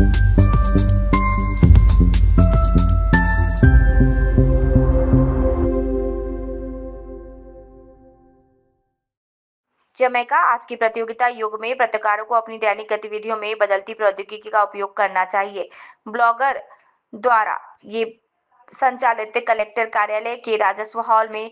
Jamaica आज की प्रतियोगिता युग में पत्रकारों को अपनी दैनिक गतिविधियों में बदलती प्रौद्योगिकी का उपयोग करना चाहिए। ब्लॉगर द्वारा ये संचालित कलेक्टर कार्यालय के राजस्व हॉल में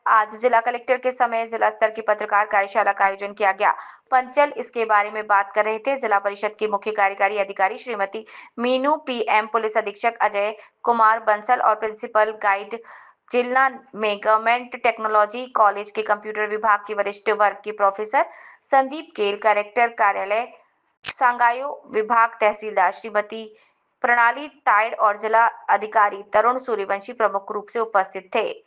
आज जिला कलेक्टर के समय जिला स्तर की पत्रकार कार्यशाला का आयोजन किया गया। पंचल इसके बारे में बात कर रहे थे। जिला परिषद के मुख्य कार्यकारी अधिकारी श्रीमती मीनू, पीएम पुलिस अधीक्षक अजय कुमार बंसल और प्रिंसिपल गाइड जिला में गवर्नमेंट टेक्नोलॉजी कॉलेज के कंप्यूटर विभाग के वरिष्ठ वर्ग के प्रोफेसर संदीप केल, कलेक्टर कार्यालय सांगायो विभाग तहसीलदार श्रीमती प्रणाली टाइड और जिला अधिकारी तरुण सूर्यवंशी प्रमुख रूप से उपस्थित थे।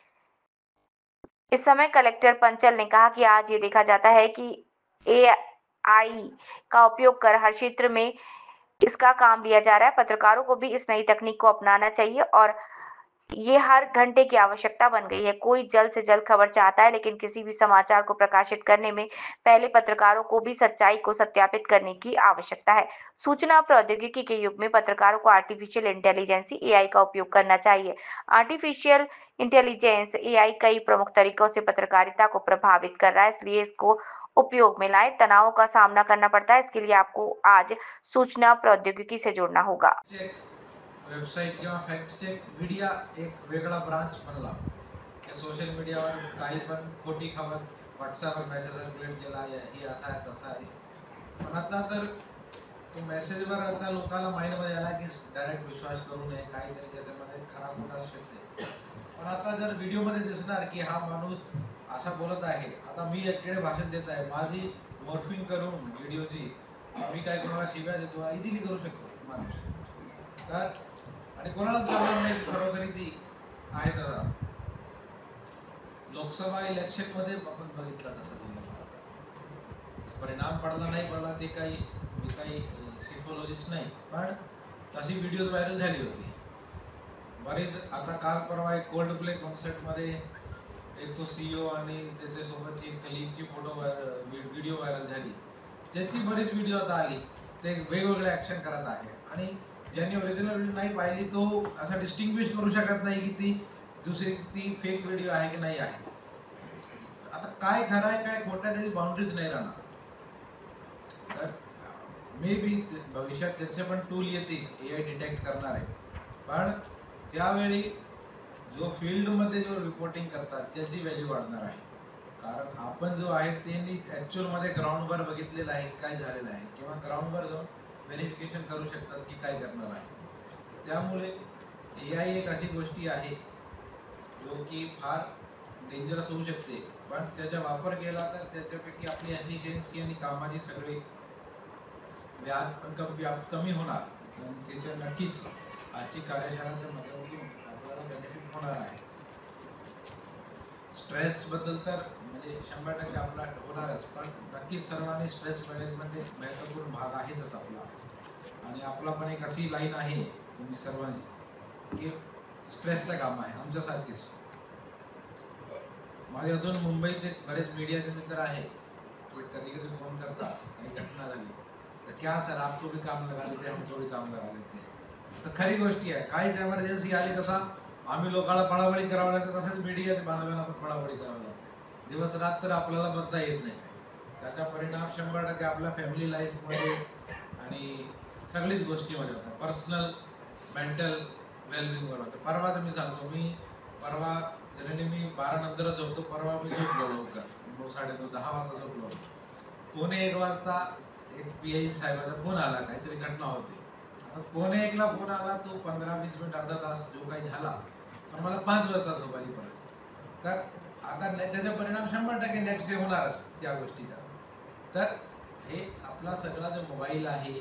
इस समय कलेक्टर पंचल ने कहा कि आज ये देखा जाता है कि एआई का उपयोग कर हर क्षेत्र में इसका काम लिया जा रहा है। पत्रकारों को भी इस नई तकनीक को अपनाना चाहिए और ये हर घंटे की आवश्यकता बन गई है। कोई जल्द से जल्द खबर चाहता है, लेकिन किसी भी समाचार को प्रकाशित करने में पहले पत्रकारों को भी सच्चाई को सत्यापित करने की आवश्यकता है। सूचना प्रौद्योगिकी के युग में पत्रकारों को आर्टिफिशियल इंटेलिजेंस एआई का उपयोग करना चाहिए। आर्टिफिशियल इंटेलिजेंस एआई कई प्रमुख तरीकों से पत्रकारिता को प्रभावित कर रहा है, इसलिए इसको उपयोग में लाएं। तनाव का सामना करना पड़ता है, इसके लिए आपको आज सूचना प्रौद्योगिकी से जुड़ना होगा। वेबसाईट किंवा फॅक्ट चेक मीडिया एक वेगळा ब्रांच बनला। सोशल मीडियावर काही पण खोटी खबर व्हॉट्सअपवर मेसेज सर्क्युलेट केला ही असा आहे तसा आहे, पण आता तर तो मेसेजवर आता लोकांना माइंडमध्ये आला की डायरेक्ट विश्वास करू नये, काहीतरी त्याच्यामध्ये खराब होणार शकते। पण आता जर व्हिडिओमध्ये दिसणार की हा माणूस असा बोलत आहे, आता मी एकीकडे भाषण देत आहे, माझी मॉर्फिंग करून व्हिडिओची मी काय कोणाला शिव्या देतो इझिली करू शकतो माणूस। तर आणि कोणालाच कळणार नाही खरोखरी ती आहे का। लोकसभा इलेक्शन मध्ये आपण बघितलं तसं परिणाम पडला नाही पडला ते काही सिफोलॉजिस्ट नाही, पण तशी व्हिडिओज व्हायरल झाली होती बरीच। आता काल परवा एक कोल्ड प्ले कॉन्सर्ट मध्ये एक तो सीईओ आणि त्याच्या सोबतची एक कलीगची व्हिडिओ व्हायरल झाली, त्याची बरीच व्हिडिओ आता आली, ते वेगवेगळे ऍक्शन करत आहे आणि ज्यांनी ओरिजिनल व्हिडिओ नाही पाहिली तो असा डिस्टिंग्विश करू शकत नाही की ती दुसरी ती फेक व्हिडिओ आहे की नाही आहे। आता काय खरं आहे काय खोटं आहे त्याची बाउंड्रीज नाही राहणार। तर मे बी भविष्यात त्याचे पण टूल येतील एआय डिटेक्ट करणार आहे, पण त्यावेळी जो फील्ड मध्ये जो रिपोर्टिंग करतात त्याची व्हॅल्यू वाढणार आहे। कारण आपण जो आहे त्यांनी ऍक्च्युअल मध्ये ग्राउंडवर बघितलेलं आहे काय झालेलं आहे किंवा ग्राउंडवर जाऊन व्हेरिफिकेशन करू शकतात की काय करणार आहे। त्यामुळे एआई एक अशी गोष्टी आहे जो की फार डेंजरस होऊ शकते, पण त्याचा वापर केला तर त्याच्यापैकी आपली एफिशियन्सी आणि कामाची सगळी व्याप कमी होणार। त्याच्या नक्कीच आजची कार्यशाळेच्या माध्यमातून आपल्याला बेनिफिट होणार आहे। स्ट्रेस बद्दल तर म्हणजे 100% आपला होणारच, पण नक्कीच सर्वांनी स्ट्रेस मॅनेजमेंट एक महत्त्वपूर्ण भाग आहेच आपला। आणि आपला पण एक अशी लाईन आहे तुम्ही सर्वांनी की स्ट्रेसचं काम आहे आमच्यासारखीच। माझे अजून मुंबईचे बरेच मीडियाचे मित्र आहे, ते कधी कधी फोन करतात काही घटना झाली तर क्या सर आपको भी काम लगा देते हमको भी काम लगा देते। तर खरी गोष्टी आहे, काहीच एमर्जन्सी आली तसा आम्ही लोकांना पळापळी करावं लागतं, तसंच मीडियाचे बांधवांना पण पळापळी करावं लागते। दिवस रात तर आपल्याला बघता येत नाही, त्याचा परिणाम 100% आपल्या फॅमिली लाईफमध्ये आणि सगळीच गोष्टीमध्ये होतात, पर्सनल मेंटल वेलबिंगवर होतं। परवाच मी सांगतो, मी परवा जनरली मी 12 नंतरच झोपतो, परवा मी झोपलो लवकर 9, 9:30, 10 वाजता झोपलो। 1:15 वाजता एक पीआय साहेबाचा फोन आला, काहीतरी घटना होती। आता 1:15 ला फोन आला, तो 15-20 मिनिट अर्धा तास जो काही झाला, पण मला 5 वाजता झोप आली परत। तर आता त्याचा परिणाम 100% नेक्स्ट डे होणारच त्या गोष्टीचा। तर हे आपला सगळा जो मोबाईल आहे,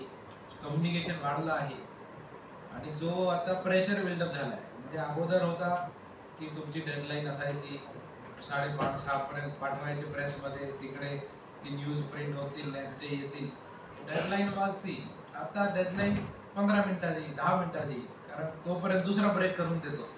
कम्युनिकेशन वाढलं आहे आणि जो आता प्रेशर बिल्डअप झाला आहे, म्हणजे अगोदर होता की तुमची डेडलाईन असायची 5:30-6 पर्यंत पाठवायची प्रेसमध्ये, तिकडे ती न्यूज प्रिंट होतील, नेक्स्ट डे येतील, डेडलाईन वाजती। आता डेडलाईन 15 मिनिटाची 10 मिनिटाची, कारण तोपर्यंत दुसरा ब्रेक करून देतो।